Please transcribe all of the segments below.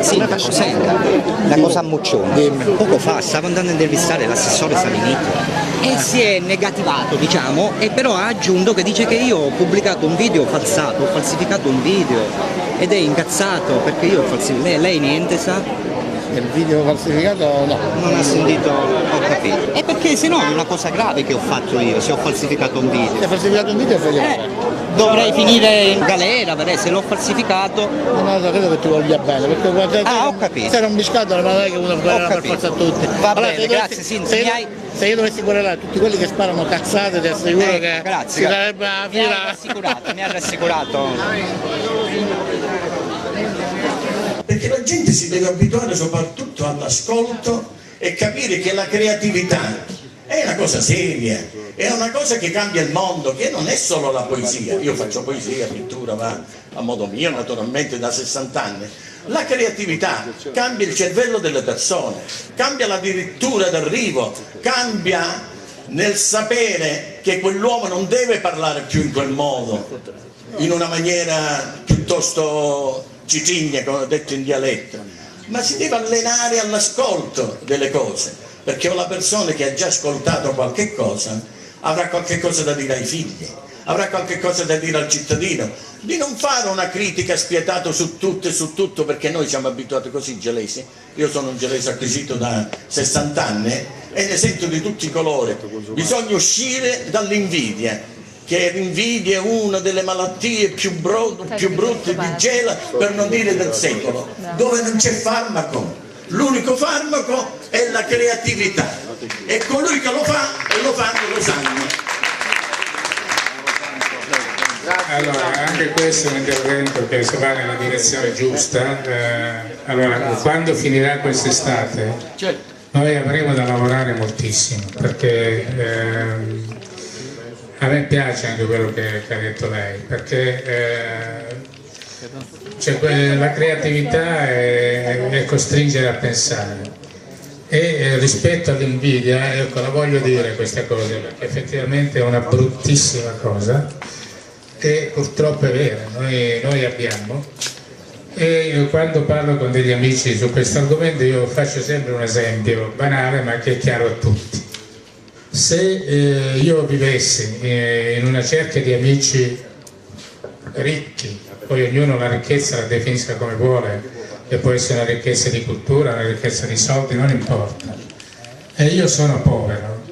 Sì, ma senta, una cosa a Muccione. Poco fa stavo andando a intervistare l'assessore Savinito e si è negativato, diciamo, e però ha aggiunto che dice che io ho pubblicato un video falsato, ho falsificato un video ed è incazzato perché io ho falsificato. Lei niente sa? Il video falsificato no. Non ha sentito, ho capito. E perché se no è una cosa grave che ho fatto io, se ho falsificato un video. Se hai falsificato un video Dovrei finire in galera, se l'ho falsificato. No, credo che ti voglia bene, perché ho capito. Se era un biscotto non è che uno querela per forza a tutti. Va bene, grazie, se io dovessi querelare tutti quelli che sparano cazzate, ti assicuro che grazie, si darebbe la fila. Mi ha rassicurato. Perché la gente si deve abituare soprattutto all'ascolto e capire che la creatività è una cosa seria, è una cosa che cambia il mondo, che non è solo la poesia. Io faccio poesia, pittura, ma a modo mio naturalmente da 60 anni. La creatività cambia il cervello delle persone, cambia la dirittura d'arrivo, cambia nel sapere che quell'uomo non deve parlare più in quel modo, in una maniera piuttosto cicigna, come ho detto in dialetto, ma si deve allenare all'ascolto delle cose, perché una persona che ha già ascoltato qualche cosa avrà qualche cosa da dire ai figli, avrà qualche cosa da dire al cittadino, di non fare una critica spietata su tutto e su tutto, perché noi siamo abituati così gelesi. Io sono un gelese acquisito da 60 anni e ne sento di tutti i colori. Bisogna uscire dall'invidia, che l'invidia è una delle malattie più brutte di gela, per non dire del secolo, dove non c'è farmaco. L'unico farmaco è la creatività e colui che lo fa e lo fanno lo sanno. Allora, anche questo è un intervento che si va nella direzione giusta. Allora, quando finirà quest'estate noi avremo da lavorare moltissimo, perché a me piace anche quello che ha detto lei, perché la creatività è costringere a pensare, e rispetto all'invidia, ecco, la voglio dire questa cosa perché effettivamente è una bruttissima cosa che purtroppo è vera, noi abbiamo, e io quando parlo con degli amici su questo argomento io faccio sempre un esempio banale ma che è chiaro a tutti. Se io vivessi in una cerchia di amici ricchi, poi ognuno la ricchezza la definisca come vuole, e può essere una ricchezza di cultura, una ricchezza di soldi, non importa, e io sono povero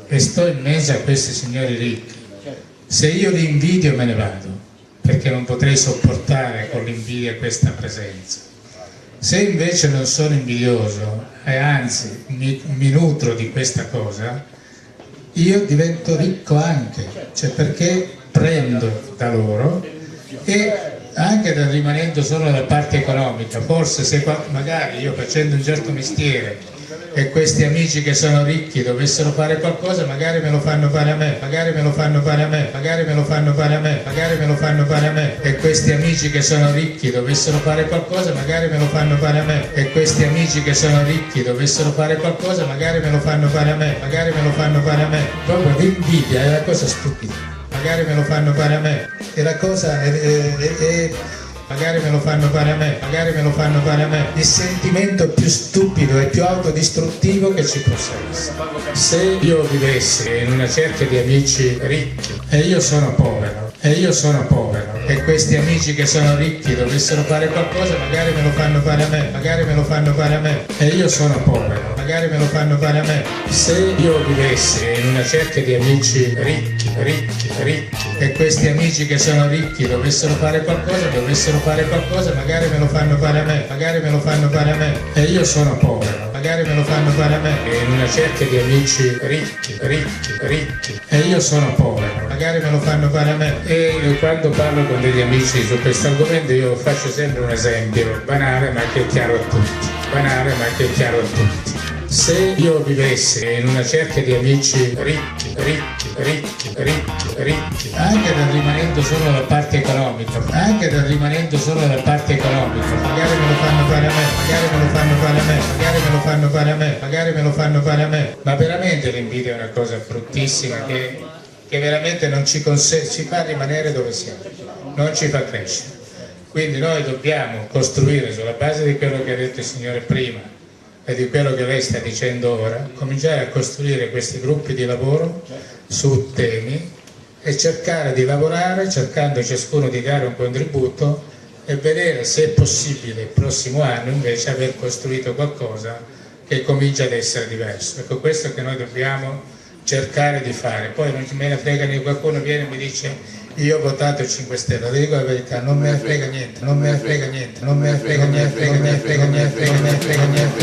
e sto in mezzo a questi signori ricchi, se io li invidio me ne vado, perché non potrei sopportare con l'invidia questa presenza. Se invece non sono invidioso e anzi mi nutro di questa cosa, io divento ricco anche, cioè perché prendo da loro, e anche rimanendo solo dalla parte economica. Forse se magari io, facendo un certo mestiere, e questi amici che sono ricchi dovessero fare qualcosa, magari me lo fanno fare a me, magari me lo fanno fare a me, magari me lo fanno fare a me, magari me lo fanno fare a me, e questi amici che sono ricchi dovessero fare qualcosa, magari me lo fanno fare a me, e questi amici che sono ricchi dovessero fare qualcosa, magari me lo fanno fare a me, magari me lo fanno fare a me. Proprio l'invidia è una cosa stupida, magari me lo fanno fare a me, e la cosa è magari me lo fanno fare a me, magari me lo fanno fare a me, il sentimento più stupido e più autodistruttivo che ci possa essere. Se io vivessi in una cerchia di amici ricchi e io sono povero, e questi amici che sono ricchi dovessero fare qualcosa, magari me lo fanno fare a me, magari me lo fanno fare a me, e io sono povero, magari me lo fanno fare a me. Se io vivessi in una cerchia di amici ricchi, e questi amici che sono ricchi dovessero fare qualcosa, magari me lo fanno fare a me, magari me lo fanno fare a me, e io sono povero, magari me lo fanno fare a me. In una cerchia di amici ricchi, e io sono povero, magari me lo fanno fare a me. E quando parlo con degli amici su questo argomento io faccio sempre un esempio banale ma che è chiaro a tutti. Se io vivessi in una cerchia di amici ricchi, anche rimanendo solo dalla parte economica, magari me lo fanno fare a me, magari me lo fanno fare a me, magari me lo fanno fare a me, magari me lo fanno fare a me, ma veramente l'invidia è una cosa bruttissima che veramente non ci fa rimanere dove siamo, non ci fa crescere. Quindi noi dobbiamo costruire sulla base di quello che ha detto il Signore prima e di quello che lei sta dicendo ora, cominciare a costruire questi gruppi di lavoro su temi e cercare di lavorare, cercando ciascuno di dare un contributo e vedere se è possibile il prossimo anno invece aver costruito qualcosa che comincia ad essere diverso. Ecco, questo che noi dobbiamo cercare di fare. Poi non me ne frega niente, qualcuno viene e mi dice io ho votato il 5 Stelle, ti dico la verità, non me ne frega niente, non me ne frega niente, non me ne frega niente, non me ne frega niente, non me ne frega niente,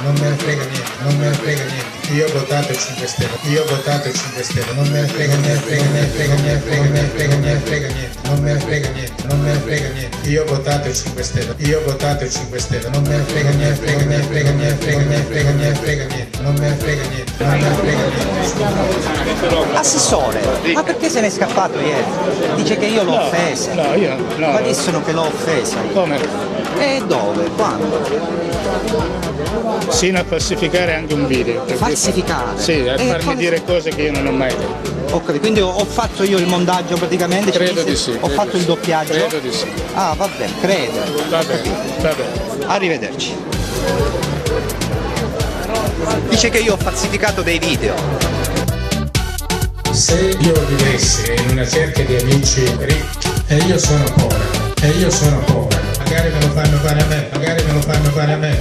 non me ne frega niente, non me ne frega niente. Io ho votato il 5 Stelle, io ho votato il 5 Stelle, non me ne frega niente, frega niente, frega niente, frega niente, frega niente, frega niente, non me ne frega niente, non me ne frega niente. Io ho votato il 5 Stelle, io ho votato il 5 Stelle, non me ne frega niente, frega niente, frega niente, frega niente, frega niente, frega niente, non me ne frega niente, non me ne frega niente. Assessore, ma perché se n'è scappato ieri? Dice che io l'ho offesa. No, io no. Ma dissero che l'ho offesa. Come? E dove? Quando? Sino a falsificare anche un video. Falsificare? Sì, a farmi dire cose che io non ho mai detto. Ok, quindi ho fatto io il montaggio praticamente? Credo di sì. Ho fatto il doppiaggio? Credo di sì. Ah, va bene, credo. Va bene, va bene. Arrivederci. Dice che io ho falsificato dei video. Se io vivessi in una cerchia di amici ricchi e io sono povero, magari me lo fanno fare a me, magari me lo fanno fare a me,